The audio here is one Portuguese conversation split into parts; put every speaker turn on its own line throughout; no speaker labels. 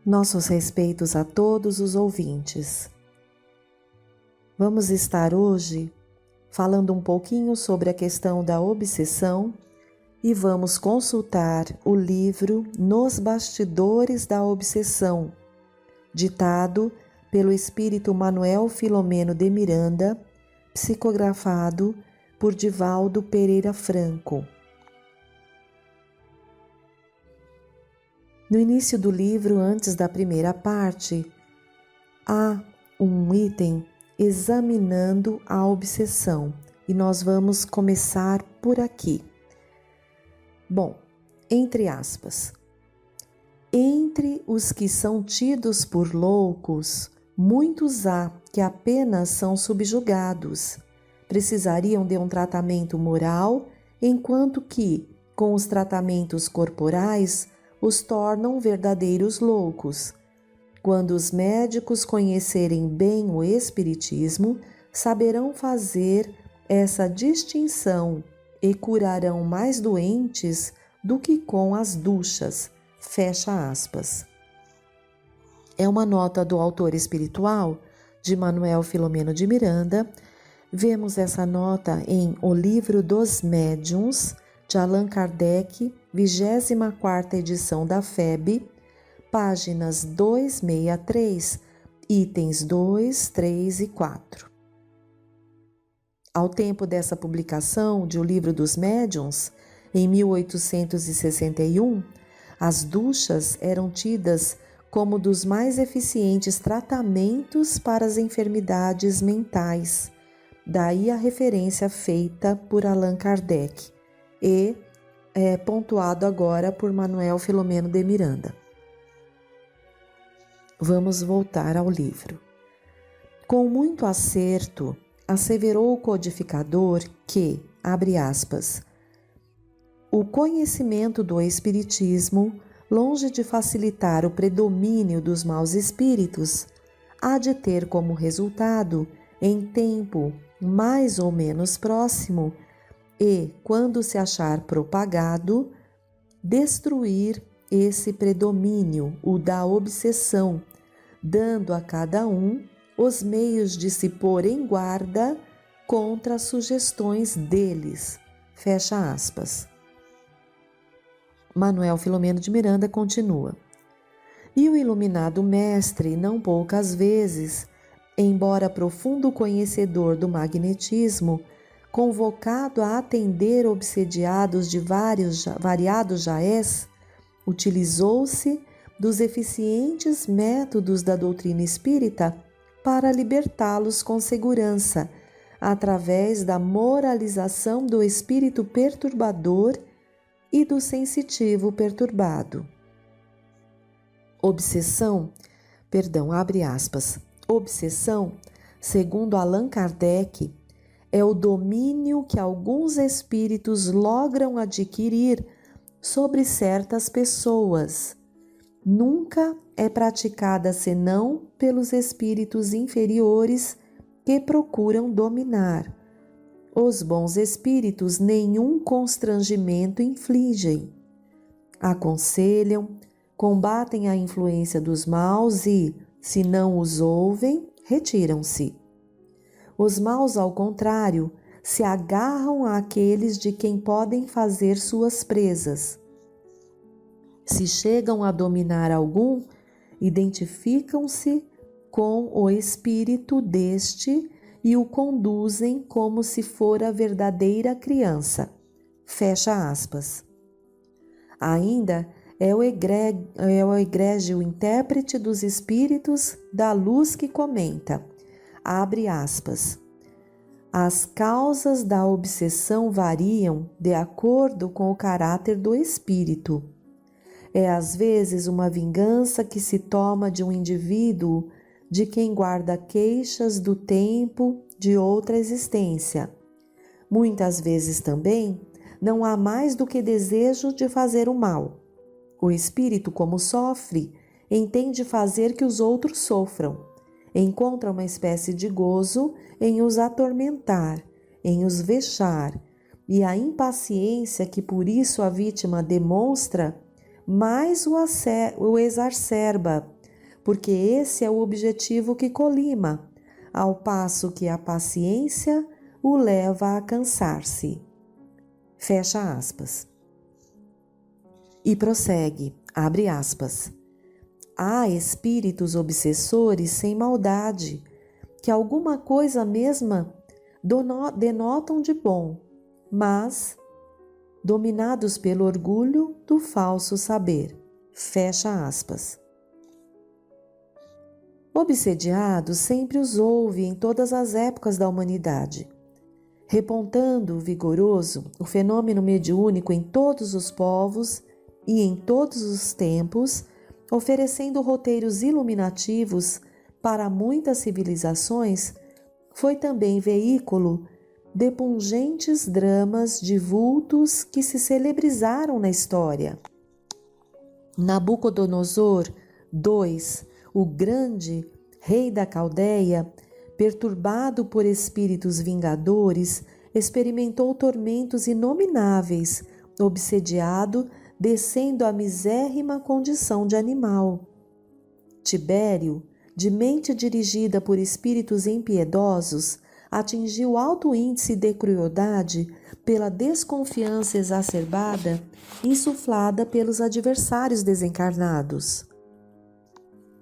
Nossos respeitos a todos os ouvintes. Vamos estar hoje falando um pouquinho sobre a questão da obsessão e vamos consultar o livro Nos Bastidores da Obsessão, ditado pelo espírito Manuel Filomeno de Miranda, psicografado por Divaldo Pereira Franco. No início do livro, antes da primeira parte, há um item examinando a obsessão e nós vamos começar por aqui. Bom, entre aspas, entre os que são tidos por loucos, muitos há que apenas são subjugados, precisariam de um tratamento moral, enquanto que, com os tratamentos corporais, os tornam verdadeiros loucos. Quando os médicos conhecerem bem o espiritismo, saberão fazer essa distinção e curarão mais doentes do que com as duchas. Fecha aspas. É uma nota do autor espiritual de Manuel Filomeno de Miranda. Vemos essa nota em O Livro dos Médiuns, de Allan Kardec, 24ª edição da FEB, páginas 263, itens 2, 3 e 4. Ao tempo dessa publicação de O Livro dos Médiuns, em 1861, as duchas eram tidas como dos mais eficientes tratamentos para as enfermidades mentais. Daí a referência feita por Allan Kardec e pontuado agora por Manuel Filomeno de Miranda. Vamos voltar ao livro. Com muito acerto, asseverou o codificador que, abre aspas, o conhecimento do Espiritismo, longe de facilitar o predomínio dos maus espíritos, há de ter como resultado, em tempo mais ou menos próximo, e, quando se achar propagado, destruir esse predomínio, o da obsessão, dando a cada um os meios de se pôr em guarda contra as sugestões deles. Fecha aspas. Manuel Filomeno de Miranda continua. E o iluminado mestre, não poucas vezes, embora profundo conhecedor do magnetismo, convocado a atender obsediados de variados jaez, utilizou-se dos eficientes métodos da doutrina espírita para libertá-los com segurança, através da moralização do espírito perturbador e do sensitivo perturbado. Obsessão, segundo Allan Kardec, é o domínio que alguns espíritos logram adquirir sobre certas pessoas. Nunca é praticada senão pelos espíritos inferiores que procuram dominar. Os bons espíritos nenhum constrangimento infligem. Aconselham, combatem a influência dos maus e, se não os ouvem, retiram-se. Os maus, ao contrário, se agarram àqueles de quem podem fazer suas presas. Se chegam a dominar algum, identificam-se com o espírito deste e o conduzem como se fora verdadeira criança. Fecha aspas. Ainda é o egrégio intérprete dos espíritos da luz que comenta, abre aspas, as causas da obsessão variam de acordo com o caráter do espírito. É às vezes uma vingança que se toma de um indivíduo de quem guarda queixas do tempo de outra existência. Muitas vezes também não há mais do que desejo de fazer o mal. O espírito, como sofre, entende fazer que os outros sofram. Encontra uma espécie de gozo em os atormentar, em os vexar, e a impaciência que por isso a vítima demonstra mais o exacerba, porque esse é o objetivo que colima, ao passo que a paciência o leva a cansar-se. Fecha aspas. E prossegue, abre aspas. Há espíritos obsessores sem maldade, que alguma coisa mesma denotam de bom, mas dominados pelo orgulho do falso saber. Fecha aspas. Obsediados sempre os houve em todas as épocas da humanidade. Repontando vigoroso o fenômeno mediúnico em todos os povos e em todos os tempos, oferecendo roteiros iluminativos para muitas civilizações, foi também veículo de pungentes dramas de vultos que se celebrizaram na história. Nabucodonosor II, o grande rei da Caldeia, perturbado por espíritos vingadores, experimentou tormentos inomináveis, obsediado, descendo à misérrima condição de animal. Tibério, de mente dirigida por espíritos impiedosos, atingiu alto índice de crueldade pela desconfiança exacerbada insuflada pelos adversários desencarnados.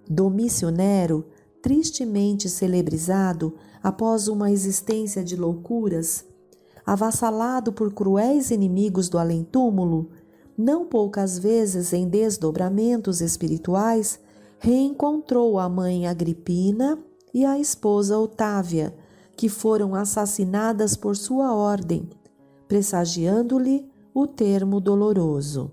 Domício Nero, tristemente celebrizado após uma existência de loucuras, avassalado por cruéis inimigos do além-túmulo, não poucas vezes em desdobramentos espirituais, reencontrou a mãe Agripina e a esposa Otávia, que foram assassinadas por sua ordem, pressagiando-lhe o termo doloroso.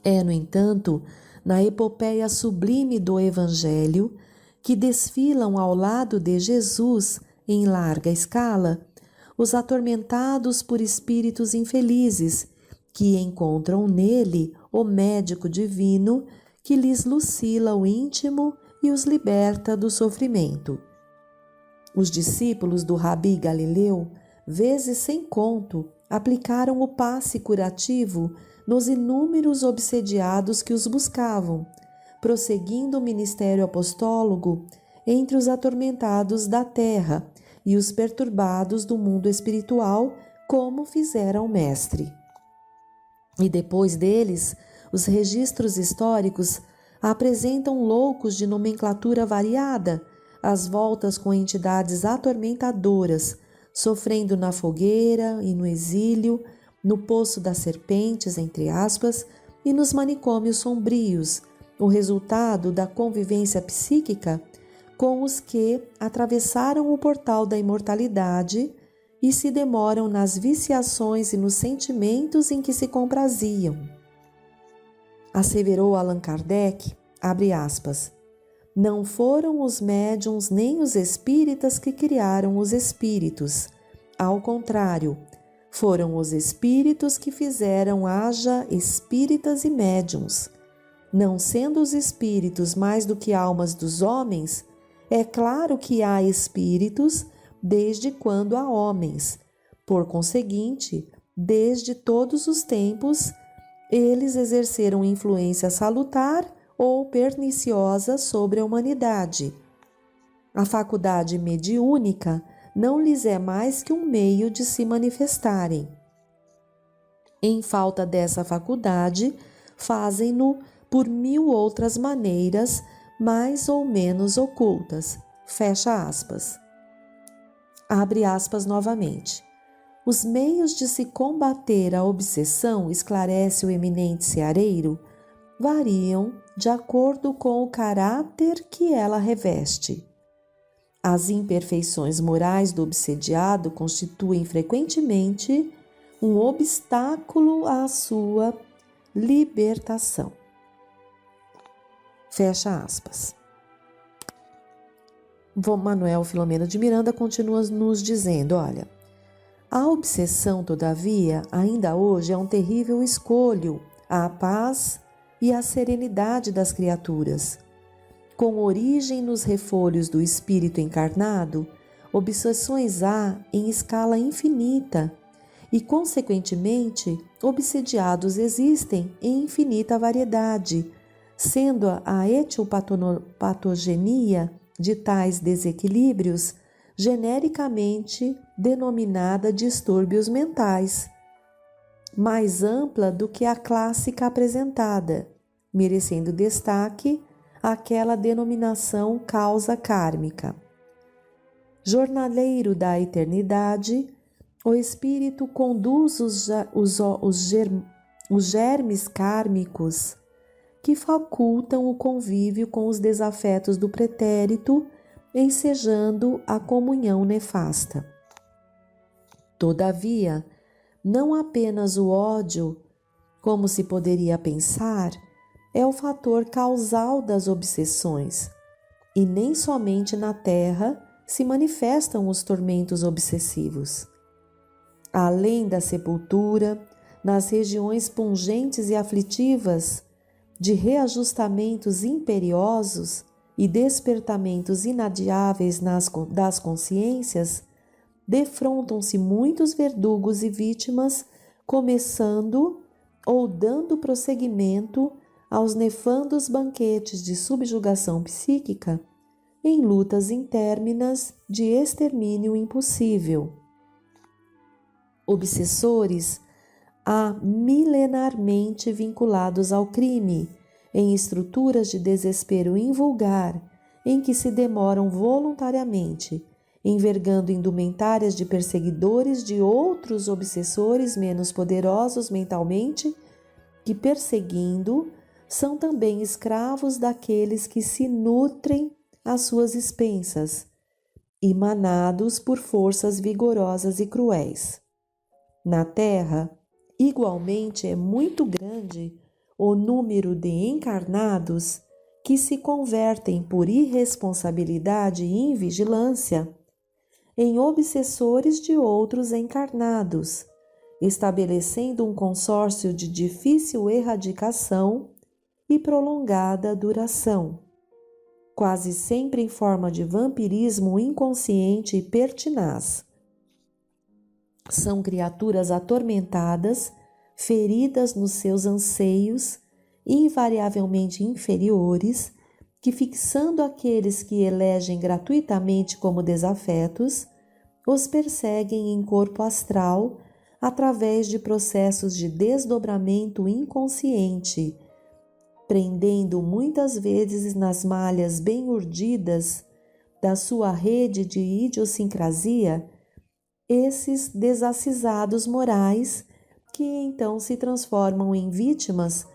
É, no entanto, na epopeia sublime do Evangelho, que desfilam ao lado de Jesus em larga escala, os atormentados por espíritos infelizes, que encontram nele o médico divino que lhes lucila o íntimo e os liberta do sofrimento. Os discípulos do Rabi Galileu, vezes sem conto, aplicaram o passe curativo nos inúmeros obsediados que os buscavam, prosseguindo o ministério apostólogo entre os atormentados da terra e os perturbados do mundo espiritual, como fizera o Mestre. E depois deles, os registros históricos apresentam loucos de nomenclatura variada, às voltas com entidades atormentadoras, sofrendo na fogueira e no exílio, no poço das serpentes, entre aspas, e nos manicômios sombrios, o resultado da convivência psíquica com os que atravessaram o portal da imortalidade e se demoram nas viciações e nos sentimentos em que se compraziam. Asseverou Allan Kardec, abre aspas, não foram os médiuns nem os espíritas que criaram os espíritos. Ao contrário, foram os espíritos que fizeram haja espíritas e médiuns. Não sendo os espíritos mais do que almas dos homens, é claro que há espíritos desde quando há homens. Por conseguinte, desde todos os tempos, eles exerceram influência salutar ou perniciosa sobre a humanidade. A faculdade mediúnica não lhes é mais que um meio de se manifestarem. Em falta dessa faculdade, fazem-no por 1000 outras maneiras, mais ou menos ocultas. Fecha aspas. Abre aspas novamente. Os meios de se combater a obsessão, esclarece o eminente ceareiro, variam de acordo com o caráter que ela reveste. As imperfeições morais do obsediado constituem frequentemente um obstáculo à sua libertação. Fecha aspas. Manuel Filomeno de Miranda continua nos dizendo, olha, a obsessão, todavia, ainda hoje é um terrível escolho à paz e à serenidade das criaturas. Com origem nos refolhos do espírito encarnado, obsessões há em escala infinita e, consequentemente, obsidiados existem em infinita variedade, sendo a etiopatogenia de tais desequilíbrios genericamente denominada distúrbios mentais, mais ampla do que a clássica apresentada, merecendo destaque aquela denominação causa kármica. Jornaleiro da eternidade, o espírito conduz os germes kármicos que facultam o convívio com os desafetos do pretérito, ensejando a comunhão nefasta. Todavia, não apenas o ódio, como se poderia pensar, é o fator causal das obsessões, e nem somente na Terra se manifestam os tormentos obsessivos. Além da sepultura, nas regiões pungentes e aflitivas, de reajustamentos imperiosos e despertamentos inadiáveis das consciências, defrontam-se muitos verdugos e vítimas, começando ou dando prosseguimento aos nefandos banquetes de subjugação psíquica, em lutas intérminas de extermínio impossível. Obsessores há milenarmente vinculados ao crime, em estruturas de desespero invulgar, em que se demoram voluntariamente, envergando indumentárias de perseguidores de outros obsessores menos poderosos mentalmente, que, perseguindo, são também escravos daqueles que se nutrem às suas expensas, emanados por forças vigorosas e cruéis. Na Terra, igualmente é muito grande o número de encarnados que se convertem por irresponsabilidade e invigilância em obsessores de outros encarnados, estabelecendo um consórcio de difícil erradicação e prolongada duração, quase sempre em forma de vampirismo inconsciente e pertinaz. São criaturas atormentadas, feridas nos seus anseios, invariavelmente inferiores, que, fixando aqueles que elegem gratuitamente como desafetos, os perseguem em corpo astral através de processos de desdobramento inconsciente, prendendo muitas vezes nas malhas bem urdidas da sua rede de idiosincrasia esses desacisados morais, que então se transformam em vítimas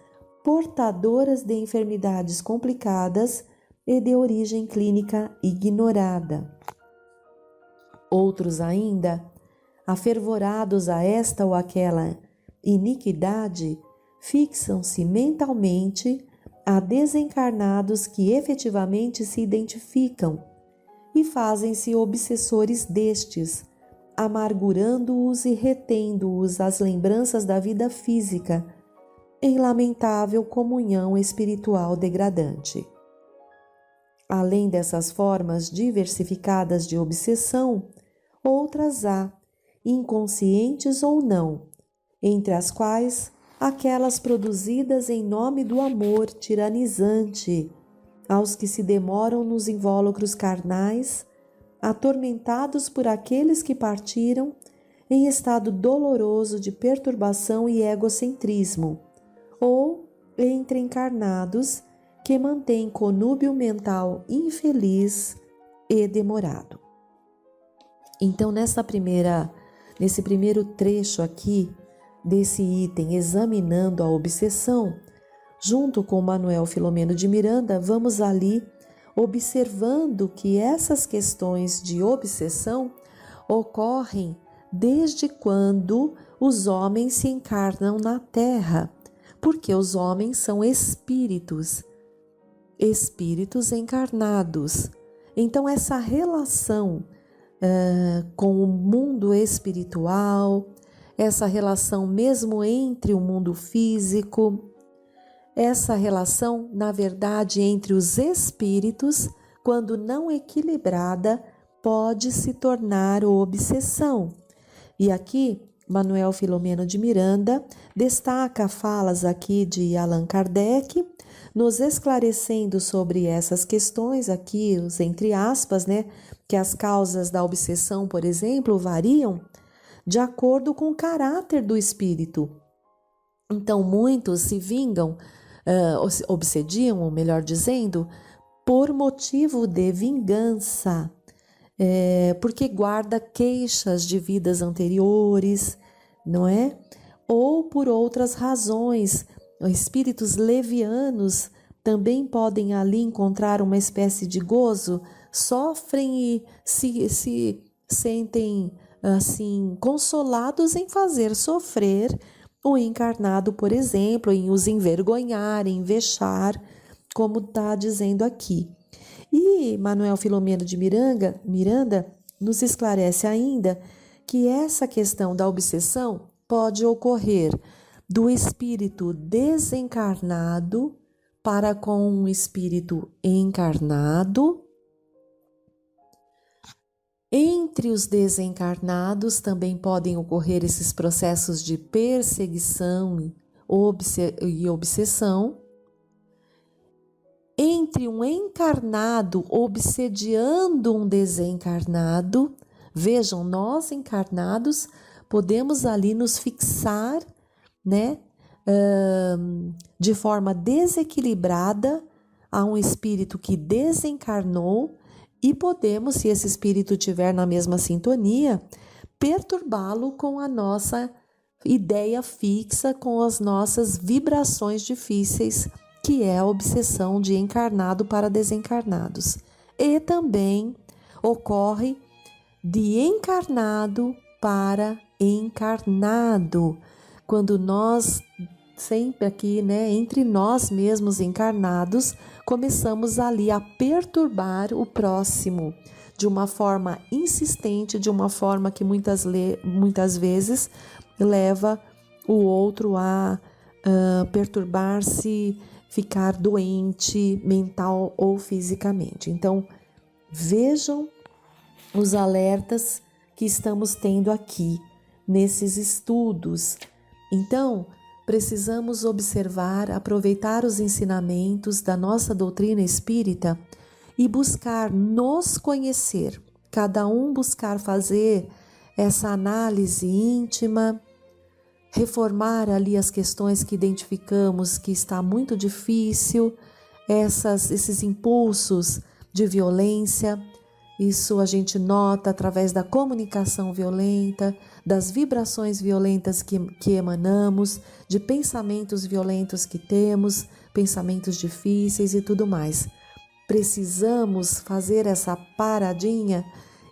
portadoras de enfermidades complicadas e de origem clínica ignorada. Outros ainda, afervorados a esta ou aquela iniquidade, fixam-se mentalmente a desencarnados que efetivamente se identificam e fazem-se obsessores destes, amargurando-os e retendo-os às lembranças da vida física, em lamentável comunhão espiritual degradante. Além dessas formas diversificadas de obsessão, outras há, inconscientes ou não, entre as quais aquelas produzidas em nome do amor tiranizante aos que se demoram nos invólucros carnais, atormentados por aqueles que partiram em estado doloroso de perturbação e egocentrismo, ou entre encarnados que mantêm conúbio mental infeliz e demorado. Então, nesse primeiro trecho aqui desse item, examinando a obsessão, junto com Manuel Filomeno de Miranda, vamos ali observando que essas questões de obsessão ocorrem desde quando os homens se encarnam na Terra, porque os homens são espíritos encarnados. Então, essa relação com o mundo espiritual, essa relação mesmo entre o mundo físico, essa relação, na verdade, entre os espíritos, quando não equilibrada, pode se tornar obsessão. E aqui, Manuel Filomeno de Miranda destaca falas aqui de Allan Kardec, nos esclarecendo sobre essas questões aqui, os entre aspas, né, que as causas da obsessão, por exemplo, variam de acordo com o caráter do espírito. Então, muitos se vingam, obsediam, ou melhor dizendo, por motivo de vingança, porque guarda queixas de vidas anteriores, não é? Ou por outras razões. Espíritos levianos também podem ali encontrar uma espécie de gozo, sofrem e se sentem assim consolados em fazer sofrer o encarnado, por exemplo, em os envergonhar, em vexar, como está dizendo aqui. E Manuel Filomeno de Miranda nos esclarece ainda que essa questão da obsessão pode ocorrer do espírito desencarnado para com um espírito encarnado. Entre os desencarnados também podem ocorrer esses processos de perseguição e obsessão. Entre um encarnado obsediando um desencarnado, vejam, nós encarnados podemos ali nos fixar, né, de forma desequilibrada a um espírito que desencarnou e podemos, se esse espírito estiver na mesma sintonia, perturbá-lo com a nossa ideia fixa, com as nossas vibrações difíceis, que é a obsessão de encarnado para desencarnados. E também ocorre de encarnado para encarnado, quando nós, sempre aqui, né, entre nós mesmos encarnados, começamos ali a perturbar o próximo de uma forma insistente, de uma forma que muitas vezes leva o outro a perturbar-se, ficar doente mental ou fisicamente. Então, vejam os alertas que estamos tendo aqui nesses estudos. Então, precisamos observar, aproveitar os ensinamentos da nossa doutrina espírita e buscar nos conhecer, cada um buscar fazer essa análise íntima, reformar ali as questões que identificamos que está muito difícil, esses impulsos de violência. Isso a gente nota através da comunicação violenta, das vibrações violentas que emanamos, de pensamentos violentos que temos, pensamentos difíceis e tudo mais. Precisamos fazer essa paradinha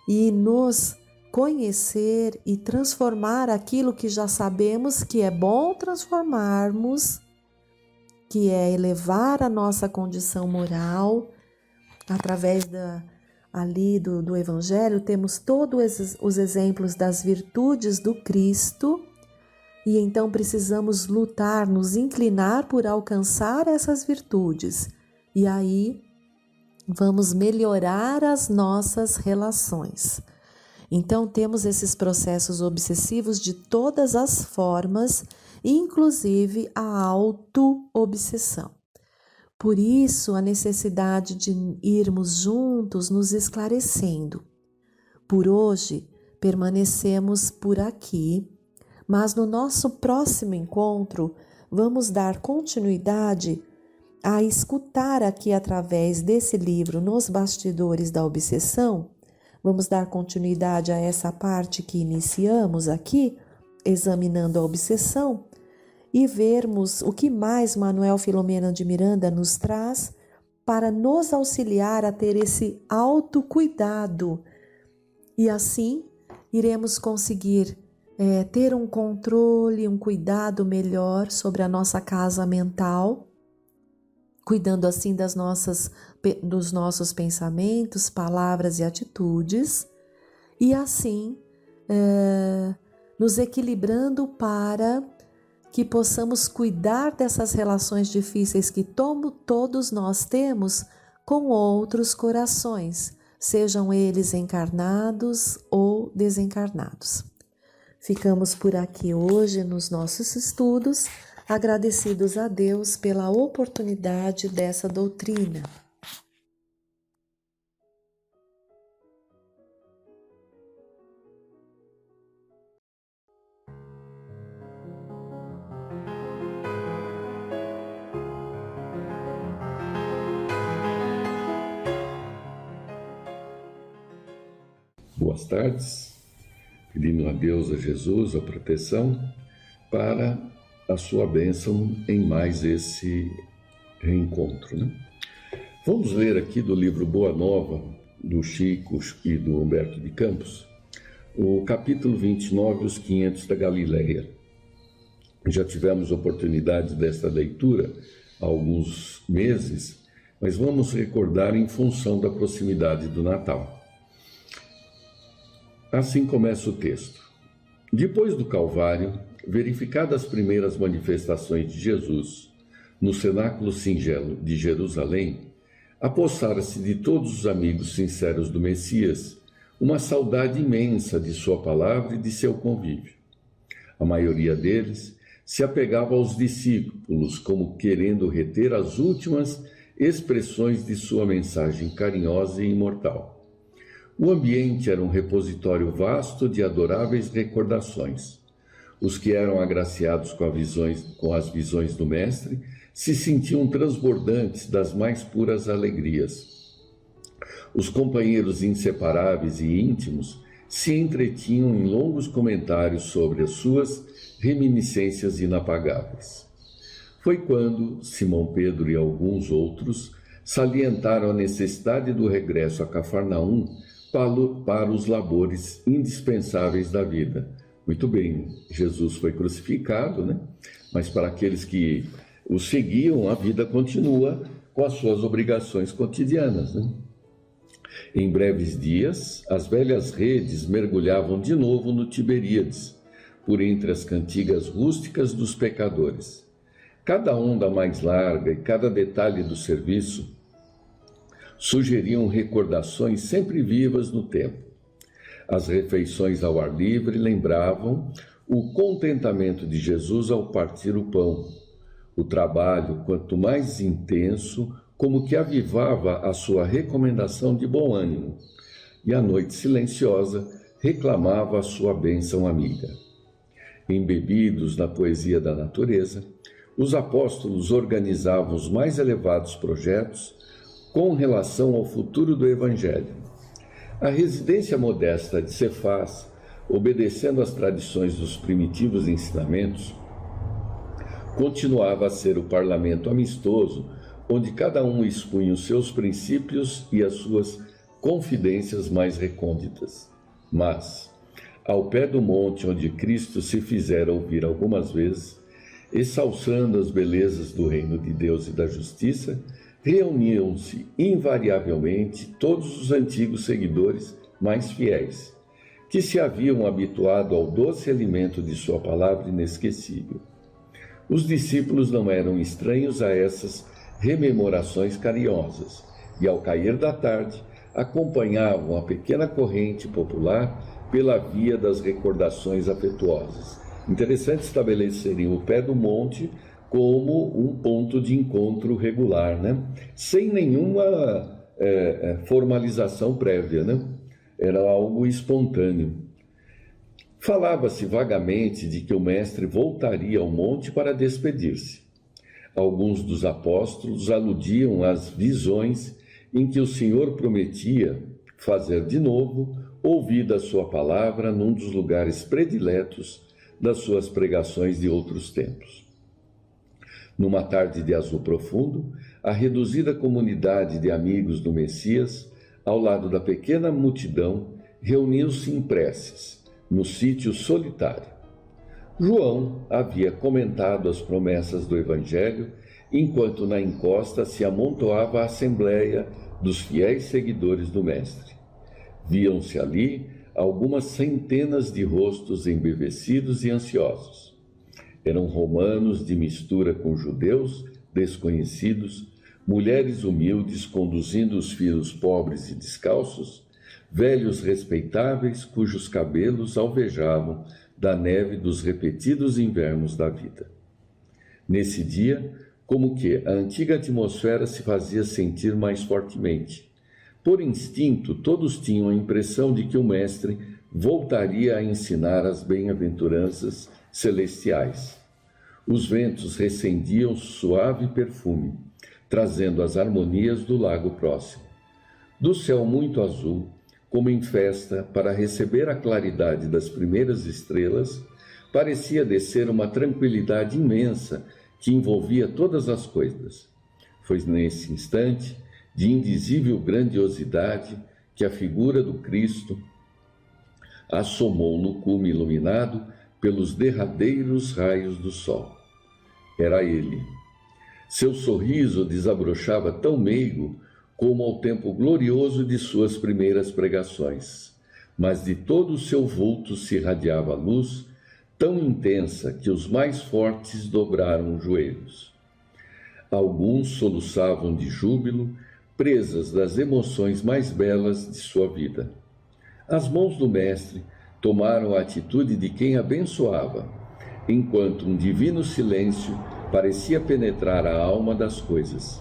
e nos conhecer e transformar aquilo que já sabemos que é bom transformarmos, que é elevar a nossa condição moral através do Evangelho. Temos todos os exemplos das virtudes do Cristo e então precisamos lutar, nos inclinar por alcançar essas virtudes e aí vamos melhorar as nossas relações. Então temos esses processos obsessivos de todas as formas, inclusive a auto-obsessão. Por isso, a necessidade de irmos juntos nos esclarecendo. Por hoje, permanecemos por aqui, mas no nosso próximo encontro, vamos dar continuidade a escutar aqui através desse livro, Nos Bastidores da Obsessão. Vamos dar continuidade a essa parte que iniciamos aqui, examinando a obsessão, e vermos o que mais Manuel Filomeno de Miranda nos traz para nos auxiliar a ter esse autocuidado. E assim iremos conseguir ter um controle, um cuidado melhor sobre a nossa casa mental, cuidando assim dos nossos pensamentos, palavras e atitudes, e assim nos equilibrando para que possamos cuidar dessas relações difíceis que todos nós temos com outros corações, sejam eles encarnados ou desencarnados. Ficamos por aqui hoje nos nossos estudos, agradecidos a Deus pela oportunidade dessa doutrina.
Boas tardes, pedindo a Deus, a Jesus, a proteção para a sua bênção em mais esse reencontro, né? Vamos ler aqui do livro Boa Nova, do Chico e do Humberto de Campos, o capítulo 29, os 500 da Galileia. Já tivemos oportunidade desta leitura há alguns meses, mas vamos recordar em função da proximidade do Natal. Assim começa o texto. Depois do Calvário, verificadas as primeiras manifestações de Jesus no cenáculo singelo de Jerusalém, apossara-se de todos os amigos sinceros do Messias uma saudade imensa de sua palavra e de seu convívio. A maioria deles se apegava aos discípulos como querendo reter as últimas expressões de sua mensagem carinhosa e imortal. O ambiente era um repositório vasto de adoráveis recordações. Os que eram agraciados com as visões do Mestre se sentiam transbordantes das mais puras alegrias. Os companheiros inseparáveis e íntimos se entretinham em longos comentários sobre as suas reminiscências inapagáveis. Foi quando Simão Pedro e alguns outros salientaram a necessidade do regresso a Cafarnaum para os labores indispensáveis da vida. Muito bem, Jesus foi crucificado, né? Mas para aqueles que o seguiam, a vida continua com as suas obrigações cotidianas, né? Em breves dias, as velhas redes mergulhavam de novo no Tiberíades, por entre as cantigas rústicas dos pecadores. Cada onda mais larga e cada detalhe do serviço sugeriam recordações sempre vivas no tempo. As refeições ao ar livre lembravam o contentamento de Jesus ao partir o pão. O trabalho, quanto mais intenso, como que avivava a sua recomendação de bom ânimo, e a noite silenciosa reclamava a sua bênção amiga. Embebidos na poesia da natureza, os apóstolos organizavam os mais elevados projetos com relação ao futuro do Evangelho. A residência modesta de Cefás, obedecendo às tradições dos primitivos ensinamentos, continuava a ser o parlamento amistoso, onde cada um expunha os seus princípios e as suas confidências mais recônditas. Mas, ao pé do monte onde Cristo se fizera ouvir algumas vezes, exalçando as belezas do reino de Deus e da justiça, reuniam-se invariavelmente todos os antigos seguidores mais fiéis, que se haviam habituado ao doce alimento de sua palavra inesquecível. Os discípulos não eram estranhos a essas rememorações carinhosas, e ao cair da tarde, acompanhavam a pequena corrente popular pela via das recordações afetuosas. Interessante estabelecerem o pé do monte como um ponto de encontro regular, né? Sem nenhuma formalização prévia, né? Era algo espontâneo. Falava-se vagamente de que o mestre voltaria ao monte para despedir-se. Alguns dos apóstolos aludiam às visões em que o Senhor prometia fazer de novo, ouvida a sua palavra num dos lugares prediletos das suas pregações de outros tempos. Numa tarde de azul profundo, a reduzida comunidade de amigos do Messias, ao lado da pequena multidão, reuniu-se em preces, no sítio solitário. João havia comentado as promessas do Evangelho, enquanto na encosta se amontoava a assembleia dos fiéis seguidores do Mestre. Viam-se ali algumas centenas de rostos embevecidos e ansiosos. Eram romanos de mistura com judeus desconhecidos, mulheres humildes conduzindo os filhos pobres e descalços, velhos respeitáveis cujos cabelos alvejavam da neve dos repetidos invernos da vida. Nesse dia, como que a antiga atmosfera se fazia sentir mais fortemente. Por instinto, todos tinham a impressão de que o Mestre voltaria a ensinar as bem-aventuranças celestiais. Os ventos recendiam suave perfume, trazendo as harmonias do lago próximo. Do céu muito azul, como em festa, para receber a claridade das primeiras estrelas, parecia descer uma tranquilidade imensa que envolvia todas as coisas. Foi nesse instante, de indizível grandiosidade, que a figura do Cristo assomou no cume iluminado pelos derradeiros raios do sol. Era ele. Seu sorriso desabrochava tão meigo como ao tempo glorioso de suas primeiras pregações, mas de todo o seu vulto se irradiava luz tão intensa que os mais fortes dobraram os joelhos. Alguns soluçavam de júbilo, presas das emoções mais belas de sua vida. As mãos do Mestre tomaram a atitude de quem abençoava, enquanto um divino silêncio parecia penetrar a alma das coisas.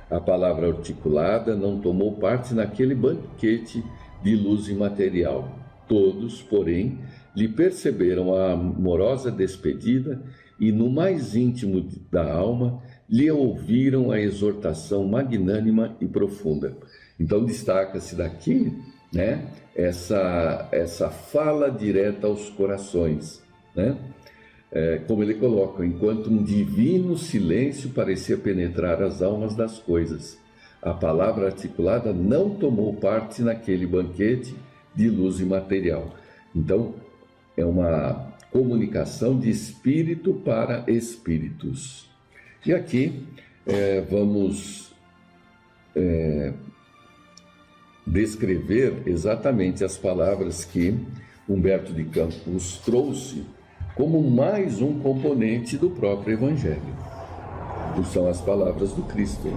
A palavra articulada não tomou parte naquele banquete de luz imaterial. Todos, porém, lhe perceberam a amorosa despedida e, no mais íntimo da alma, lhe ouviram a exortação magnânima e profunda. Então, destaca-se daqui, né, essa fala direta aos corações, né? Como ele coloca, enquanto um divino silêncio parecia penetrar as almas das coisas. A palavra articulada não tomou parte naquele banquete de luz imaterial. Então, é uma comunicação de espírito para espíritos. E aqui vamos descrever exatamente as palavras que Humberto de Campos trouxe como mais um componente do próprio Evangelho. Que são as palavras do Cristo.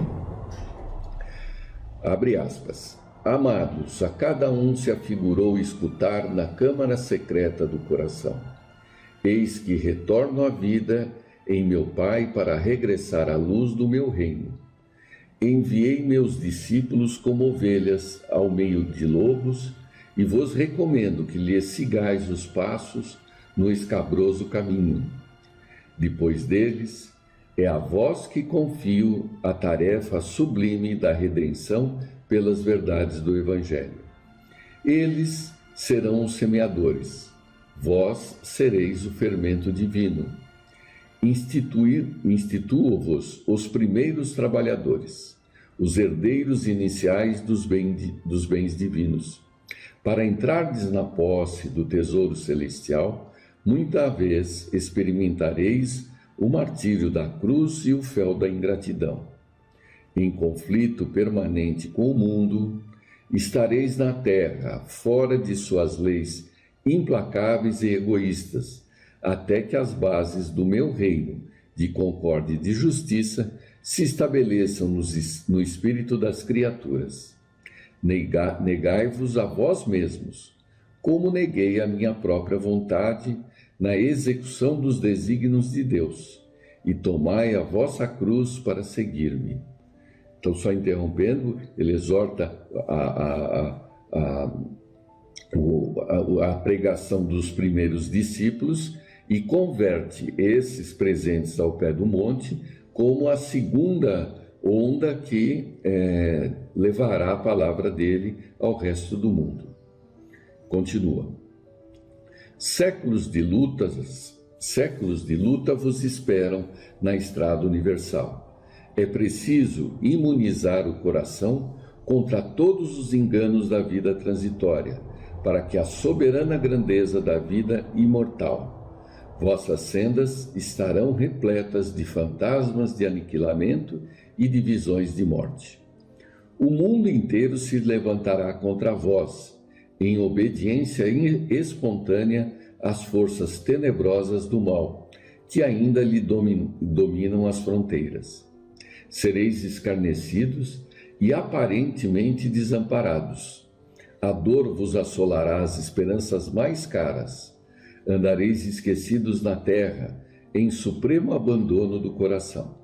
Abre aspas. Amados, a cada um se afigurou escutar na câmara secreta do coração. Eis que retorno à vida em meu Pai para regressar à luz do meu reino. Enviei meus discípulos como ovelhas ao meio de lobos e vos recomendo que lhes sigais os passos no escabroso caminho. Depois deles, é a vós que confio a tarefa sublime da redenção pelas verdades do Evangelho. Eles serão os semeadores, vós sereis o fermento divino. Instituo-vos os primeiros trabalhadores, os herdeiros iniciais dos bens divinos. Para entrardes na posse do tesouro celestial, muita vez experimentareis o martírio da cruz e o fel da ingratidão. Em conflito permanente com o mundo, estareis na terra, fora de suas leis implacáveis e egoístas, até que as bases do meu reino de concórdia e de justiça se estabeleçam no espírito das criaturas. Negai-vos a vós mesmos, como neguei a minha própria vontade na execução dos desígnios de Deus, e tomai a vossa cruz para seguir-me. Então, só interrompendo, ele exorta a pregação dos primeiros discípulos e converte esses presentes ao pé do monte como a segunda onda que levará a palavra dele ao resto do mundo. Continua. Séculos de luta vos esperam na estrada universal. É preciso imunizar o coração contra todos os enganos da vida transitória, para que a soberana grandeza da vida imortal. Vossas sendas estarão repletas de fantasmas de aniquilamento e de visões de morte. O mundo inteiro se levantará contra vós, em obediência espontânea às forças tenebrosas do mal, que ainda lhe dominam as fronteiras. Sereis escarnecidos e aparentemente desamparados. A dor vos assolará as esperanças mais caras. Andareis esquecidos na terra, em supremo abandono do coração.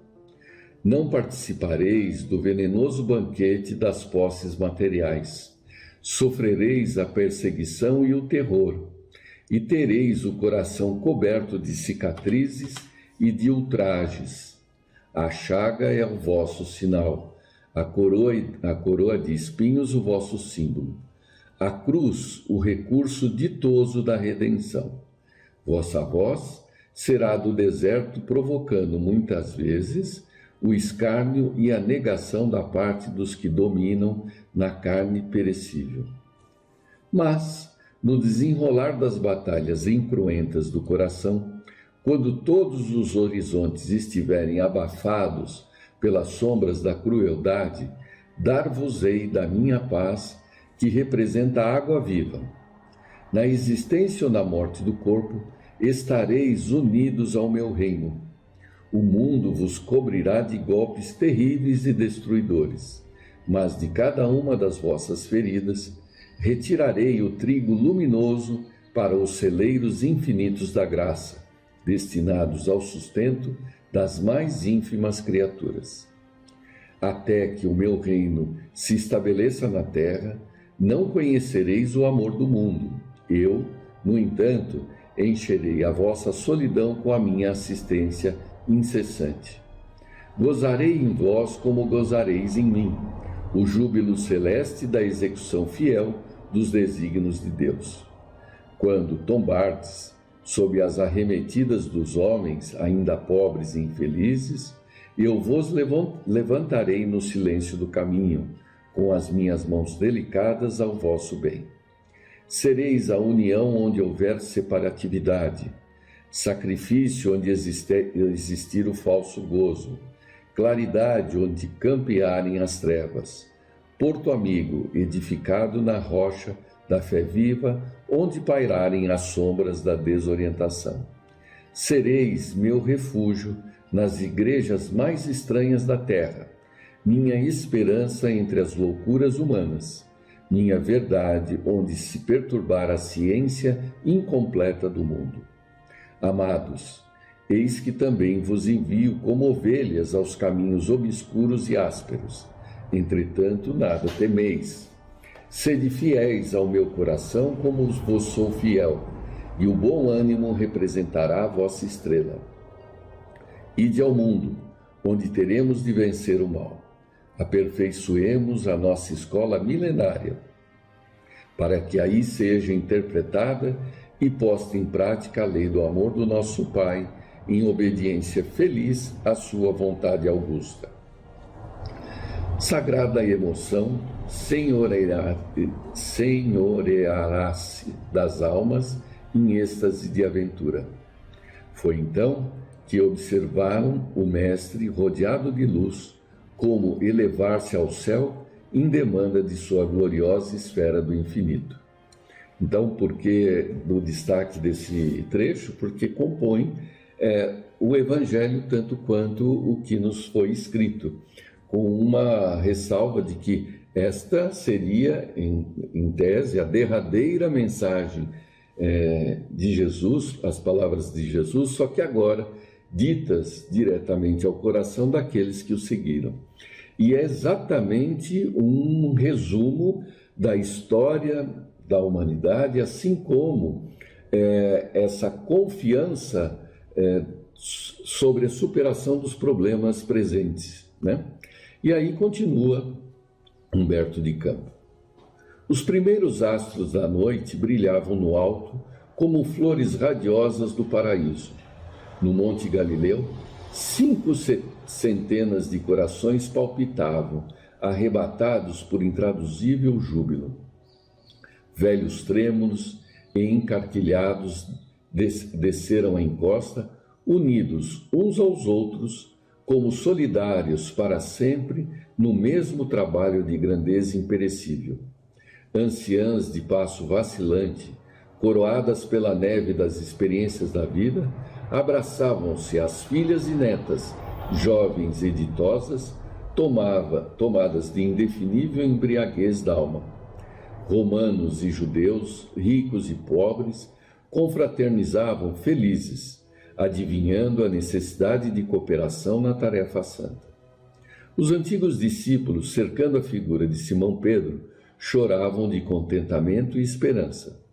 Não participareis do venenoso banquete das posses materiais. Sofrereis a perseguição e o terror, e tereis o coração coberto de cicatrizes e de ultrajes. A chaga é o vosso sinal, a coroa de espinhos o vosso símbolo, a cruz o recurso ditoso da redenção. Vossa voz será do deserto, provocando muitas vezes o escárnio e a negação da parte dos que dominam na carne perecível. Mas, no desenrolar das batalhas incruentas do coração, quando todos os horizontes estiverem abafados pelas sombras da crueldade, dar-vos-ei da minha paz, que representa a água viva. Na existência ou na morte do corpo, estareis unidos ao meu reino. O mundo vos cobrirá de golpes terríveis e destruidores, mas de cada uma das vossas feridas retirarei o trigo luminoso para os celeiros infinitos da graça, destinados ao sustento das mais ínfimas criaturas. Até que o meu reino se estabeleça na terra, não conhecereis o amor do mundo. Eu, no entanto, encherei a vossa solidão com a minha assistência incessante. Gozarei em vós como gozareis em mim, o júbilo celeste da execução fiel dos desígnios de Deus. Quando tombardes sob as arremetidas dos homens, ainda pobres e infelizes, eu vos levantarei no silêncio do caminho, com as minhas mãos delicadas ao vosso bem. Sereis a união onde houver separatividade, sacrifício onde existir o falso gozo, claridade onde campearem as trevas, porto amigo edificado na rocha da fé viva, onde pairarem as sombras da desorientação. Sereis meu refúgio nas igrejas mais estranhas da terra, minha esperança entre as loucuras humanas, minha verdade onde se perturbar a ciência incompleta do mundo. Amados, eis que também vos envio como ovelhas aos caminhos obscuros e ásperos. Entretanto, nada temeis. Sede fiéis ao meu coração como vos sou fiel, e o bom ânimo representará a vossa estrela. Ide ao mundo, onde teremos de vencer o mal. Aperfeiçoemos a nossa escola milenária, para que aí seja interpretada e posta em prática a lei do amor do nosso Pai, em obediência feliz à sua vontade augusta. Sagrada emoção senhoreará-se das almas em êxtase de aventura. Foi então que observaram o Mestre rodeado de luz, como elevar-se ao céu em demanda de sua gloriosa esfera do infinito. Então, por que do destaque desse trecho? Porque compõe o Evangelho tanto quanto o que nos foi escrito, com uma ressalva de que esta seria, em tese, a derradeira mensagem de Jesus, as palavras de Jesus, só que agora ditas diretamente ao coração daqueles que o seguiram. E é exatamente um resumo da história da humanidade, assim como essa confiança sobre a superação dos problemas presentes, né? E aí continua Humberto de Campos. Os primeiros astros da noite brilhavam no alto como flores radiosas do paraíso. No Monte Galileu, 5 centenas de corações palpitavam, arrebatados por intraduzível júbilo. Velhos trêmulos e encarquilhados desceram a encosta, unidos uns aos outros, como solidários para sempre no mesmo trabalho de grandeza imperecível. Anciãs de passo vacilante, coroadas pela neve das experiências da vida, abraçavam-se as filhas e netas, jovens e ditosas, tomadas de indefinível embriaguez d'alma. Romanos e judeus, ricos e pobres, confraternizavam felizes, adivinhando a necessidade de cooperação na tarefa santa. Os antigos discípulos, cercando a figura de Simão Pedro, choravam de contentamento e esperança.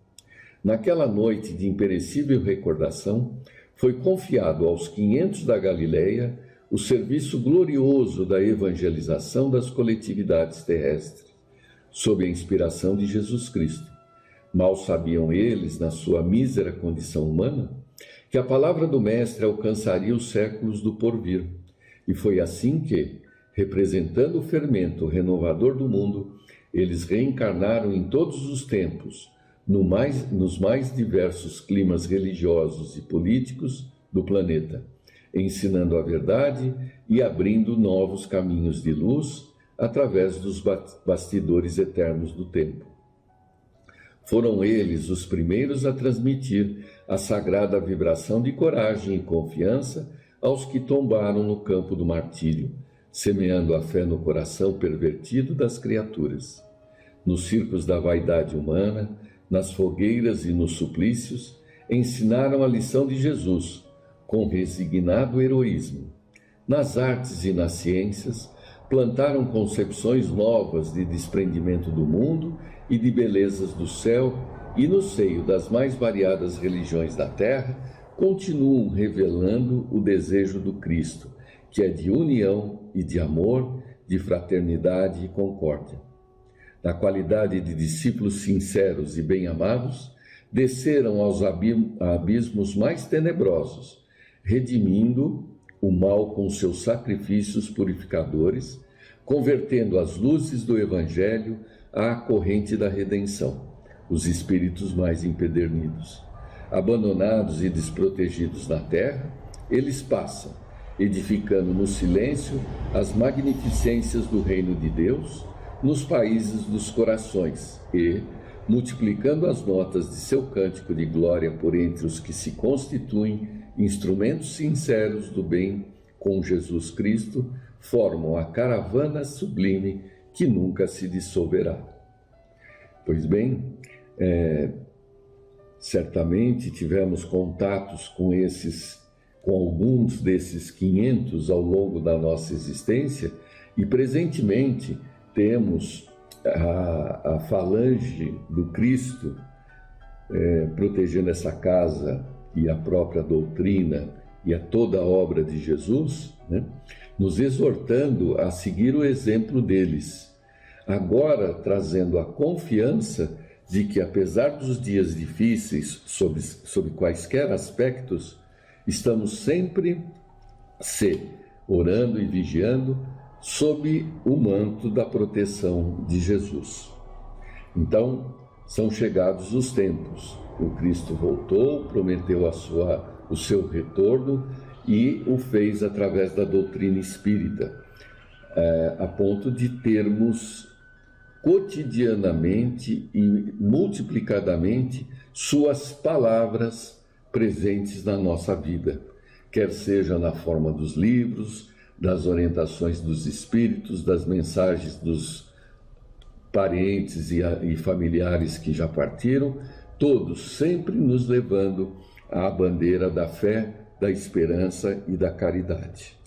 Naquela noite de imperecível recordação, foi confiado aos 500 da Galileia o serviço glorioso da evangelização das coletividades terrestres, sob a inspiração de Jesus Cristo. Mal sabiam eles, na sua mísera condição humana, que a palavra do Mestre alcançaria os séculos do porvir. E foi assim que, representando o fermento renovador do mundo, eles reencarnaram em todos os tempos, nos mais diversos climas religiosos e políticos do planeta, ensinando a verdade e abrindo novos caminhos de luz através dos bastidores eternos do tempo. Foram eles os primeiros a transmitir a sagrada vibração de coragem e confiança aos que tombaram no campo do martírio, semeando a fé no coração pervertido das criaturas. Nos circos da vaidade humana, nas fogueiras e nos suplícios, ensinaram a lição de Jesus, com resignado heroísmo. Nas artes e nas ciências, plantaram concepções novas de desprendimento do mundo e de belezas do céu, e no seio das mais variadas religiões da terra, continuam revelando o desejo do Cristo, que é de união e de amor, de fraternidade e concórdia. Na qualidade de discípulos sinceros e bem-amados, desceram aos abismos mais tenebrosos, redimindo o mal com seus sacrifícios purificadores, convertendo as luzes do Evangelho à corrente da redenção, os espíritos mais empedernidos. Abandonados e desprotegidos na terra, eles passam, edificando no silêncio as magnificências do reino de Deus nos países dos corações e, multiplicando as notas de seu cântico de glória por entre os que se constituem instrumentos sinceros do bem com Jesus Cristo, formam a caravana sublime que nunca se dissolverá. Pois bem, certamente tivemos contatos com alguns desses 500 ao longo da nossa existência e presentemente temos a falange do Cristo protegendo essa casa e a própria doutrina e a toda a obra de Jesus, né, nos exortando a seguir o exemplo deles, agora trazendo a confiança de que, apesar dos dias difíceis, sob quaisquer aspectos, estamos sempre orando e vigiando sob o manto da proteção de Jesus. Então, são chegados os tempos. O Cristo voltou, prometeu o seu retorno e o fez através da doutrina espírita, a ponto de termos cotidianamente e multiplicadamente suas palavras presentes na nossa vida, quer seja na forma dos livros, das orientações dos espíritos, das mensagens dos parentes e familiares que já partiram, todos sempre nos levando à bandeira da fé, da esperança e da caridade.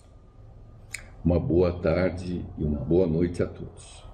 Uma boa tarde e uma boa noite a todos.